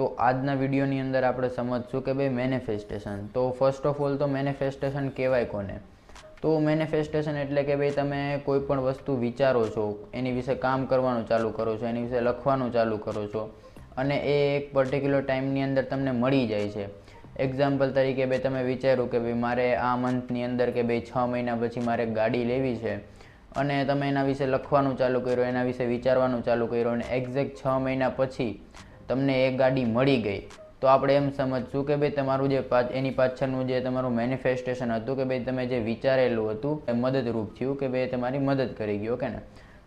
તો આજના વિડીયોની અંદર આપણે સમજશું કે ભાઈ મેનિફેસ્ટેશન. તો ફર્સ્ટ ઓફ ઓલ તો મેનિફેસ્ટેશન કહેવાય કોને? તો મેનિફેસ્ટેશન એટલે કે ભાઈ તમે કોઈ પણ વસ્તુ વિચારો છો, એની વિશે કામ કરવાનું ચાલુ કરો છો, એની વિશે લખવાનું ચાલુ કરો છો અને એ એક પર્ટિક્યુલર ટાઈમની અંદર તમને મળી જાય છે. એક્ઝામ્પલ તરીકે ભાઈ તમે વિચાર્યું કે ભાઈ મારે આ મંથની અંદર કે ભાઈ 6 મહિના પછી મારે ગાડી લેવી છે અને તમે એના વિશે લખવાનું ચાલુ કર્યું, એના વિશે વિચારવાનું ચાલુ કર્યું અને એક્ઝેક્ટ 6 મહિના પછી તમને એ ગાડી મળી ગઈ. તો આપણે એમ સમજશું કે ભાઈ તમારું જે એની પાછળનું જે તમારું મેનિફેસ્ટેશન હતું કે ભાઈ તમે જે વિચારેલું હતું એ મદદરૂપ થયું, કે ભાઈ તમારી મદદ કરી ગઈ. ઓકે ને?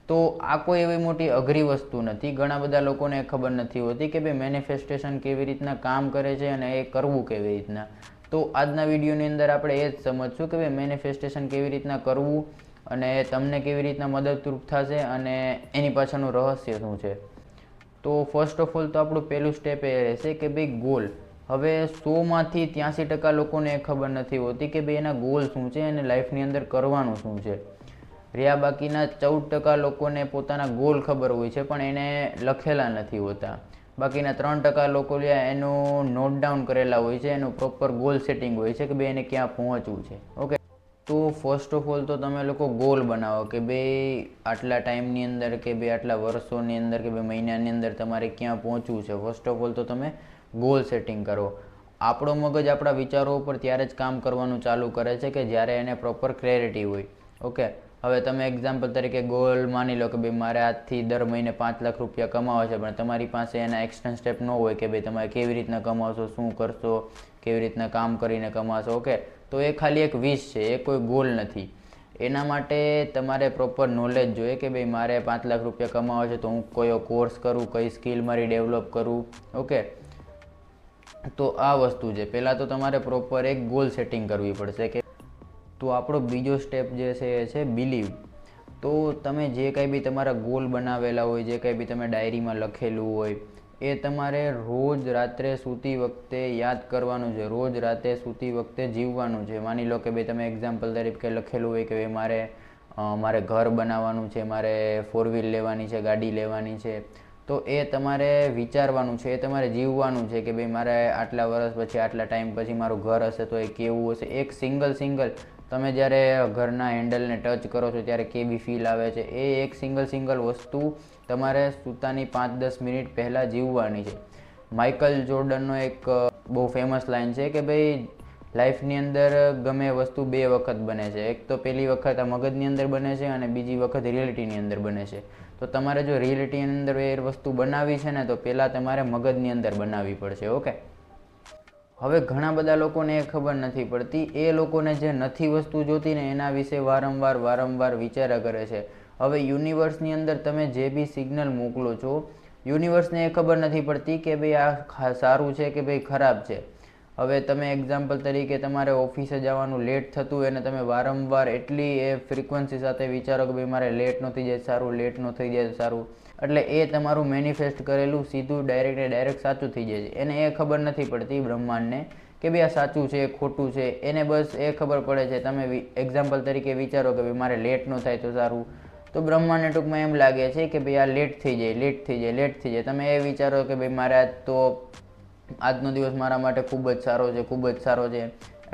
તો આ કોઈ એવી મોટી અઘરી વસ્તુ નથી. ઘણા બધા લોકોને ખબર નથી હોતી કે ભાઈ મેનિફેસ્ટેશન કેવી રીતના કામ કરે છે અને એ કરવું કેવી રીતના. તો આજના વિડીયોની અંદર આપણે એ જ સમજશું કે ભાઈ મેનિફેસ્ટેશન કેવી રીતના કરવું અને તમને કેવી રીતના મદદરૂપ થશે અને એની પાછળનું રહસ્ય શું છે. તો ફર્સ્ટ ઓફ ઓલ તો આપણું પહેલું સ્ટેપ એ રહેશે કે ભાઈ ગોલ. હવે 100માંથી 83% લોકોને એ ખબર નથી હોતી કે ભાઈ એના ગોલ શું છે અને લાઈફની અંદર કરવાનું શું છે. રહ્યા બાકીના 14% લોકોને પોતાના ગોલ ખબર હોય છે પણ એને લખેલા નથી હોતા. બાકીના 3% લોકો એનું નોટ ડાઉન કરેલા હોય છે, એનું પ્રોપર ગોલ સેટિંગ હોય છે કે ભાઈ એને ક્યાં પહોંચવું છે. ઓકે, તો ફર્સ્ટ ઓફ ઓલ તો તમે લોકો ગોલ બનાવો કે ભાઈ આટલા ટાઈમની અંદર કે ભાઈ આટલા વર્ષોની અંદર કે ભાઈ મહિનાની અંદર તમારે ક્યાં પહોંચવું છે. ફર્સ્ટ ઓફ ઓલ તો તમે ગોલ સેટિંગ કરો. આપણો મગજ આપણા વિચારો ઉપર ત્યારે જ કામ કરવાનું ચાલુ કરે છે કે જ્યારે એને પ્રોપર ક્લેરિટી હોય. ઓકે, હવે તમે એક્ઝામ્પલ તરીકે ગોલ માની લો કે ભાઈ મારે આજથી દર મહિને 5 લાખ રૂપિયા કમાવા છે, પણ તમારી પાસે એના એક્શન સ્ટેપ ન હોય કે ભાઈ તમે કેવી રીતના કમાશો, શું કરશો, કેવી રીતના કામ કરીને કમાશો. ઓકે, તો એ ખાલી એક વિશ છે, એ કોઈ ગોલ નથી. એના માટે તમારે પ્રોપર નોલેજ જોઈએ કે ભાઈ મારે 5 લાખ રૂપિયા કમાવા છે તો હું કયો કોર્સ કરું, કઈ સ્કિલ મારી ડેવલપ કરું. ઓકે, તો આ વસ્તુ છે. પહેલાં તો તમારે પ્રોપર એક ગોલ સેટિંગ કરવી પડશે. કે તો આપણો બીજો સ્ટેપ જે છે એ છે બિલીવ. તો તમે જે કંઈ બી તમારા ગોલ બનાવેલા હોય, જે કંઈ બી તમે ડાયરીમાં લખેલું હોય, એ તમારે રોજ રાત્રે સૂતી વખતે યાદ કરવાનું છે, રોજ રાતે સૂતી વખતે જીવવાનું છે. માની લો કે ભાઈ તમે એક્ઝામ્પલ તરીકે લખેલું હોય કે ભાઈ મારે ઘર બનાવવાનું છે, મારે 4 વ્હીલ લેવાની છે, ગાડી લેવાની છે. તો એ તમારે વિચારવાનું છે, એ તમારે જીવવાનું છે કે ભાઈ મારે આટલા વર્ષ પછી, આટલા ટાઈમ પછી મારું ઘર હશે તો એ કેવું હશે. એક સિંગલ તમે જ્યારે ઘરના હેન્ડલને ટચ કરો છો ત્યારે કેવી ફીલ આવે છે, એ એક સિંગલ વસ્તુ તમારે સૂતાની 5-10 મિનિટ પહેલાં જીવવાની છે. માઇકલ જોર્ડનનો એક બહુ ફેમસ લાઇન છે કે ભાઈ લાઈફની અંદર ગમે વસ્તુ 2 વખત બને છે. એક તો પહેલી વખત આ મગજની અંદર બને છે અને બીજી વખત રિયાલિટીની અંદર બને છે. તો તમારે જો રિયાલિટીની અંદર એ વસ્તુ બનાવવી છે ને તો પહેલાં તમારે મગજની અંદર બનાવવી પડશે. ઓકે, હવે ઘણા બધા લોકોને એ ખબર નથી પડતી. એ લોકોને જે નથી વસ્તુ જોતી ને એના વિશે વારંવાર વિચાર્યા કરે છે. હવે યુનિવર્સની અંદર તમે જે બી સિગ્નલ મોકલો છો, યુનિવર્સને એ ખબર નથી પડતી કે ભાઈ આ સારું છે કે ભાઈ ખરાબ છે. હવે તમે એક્ઝામ્પલ તરીકે તમારે ઓફિસે જવાનું લેટ થતું હોય અને તમે વારંવાર એટલી એ ફ્રિકવન્સી સાથે વિચારો કે ભાઈ મારે લેટ ન થઈ જાય સારું, લેટ ન થઈ જાય સારું, એટલે એ તમારું મેનિફેસ્ટ કરેલું સીધું ડાયરેક્ટ સાચું થઈ જાય છે. એને એ ખબર નથી પડતી બ્રહ્માંડને કે ભાઈ આ સાચું છે, ખોટું છે. એને બસ એ ખબર પડે છે, તમે એક્ઝામ્પલ તરીકે વિચારો કે ભાઈ મારે લેટ ન થાય તો સારું, તો બ્રહ્માંડને ટૂંકમાં એમ લાગે છે કે ભાઈ આ લેટ થઈ જાય. તમે એ વિચારો કે ભાઈ મારે આજનો દિવસ મારા માટે ખૂબ જ સારો છે.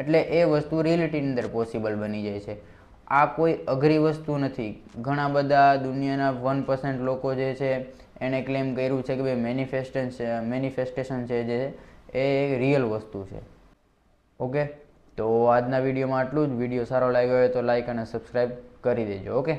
એટલે એ વસ્તુ રિયાલિટીની અંદર પોસિબલ બની જાય છે. આ કોઈ અઘરી વસ્તુ નથી. ઘણા બધા દુનિયાના 1% લોકો જે છે એને ક્લેમ કર્યું છે કે ભાઈ મેનિફેસ્ટેશન છે જે એ રિયલ વસ્તુ છે. ઓકે, તો આજના વિડીયોમાં આટલું જ. વિડીયો સારો લાગ્યો હોય તો લાઈક અને સબસ્ક્રાઈબ કરી દેજો. ઓકે.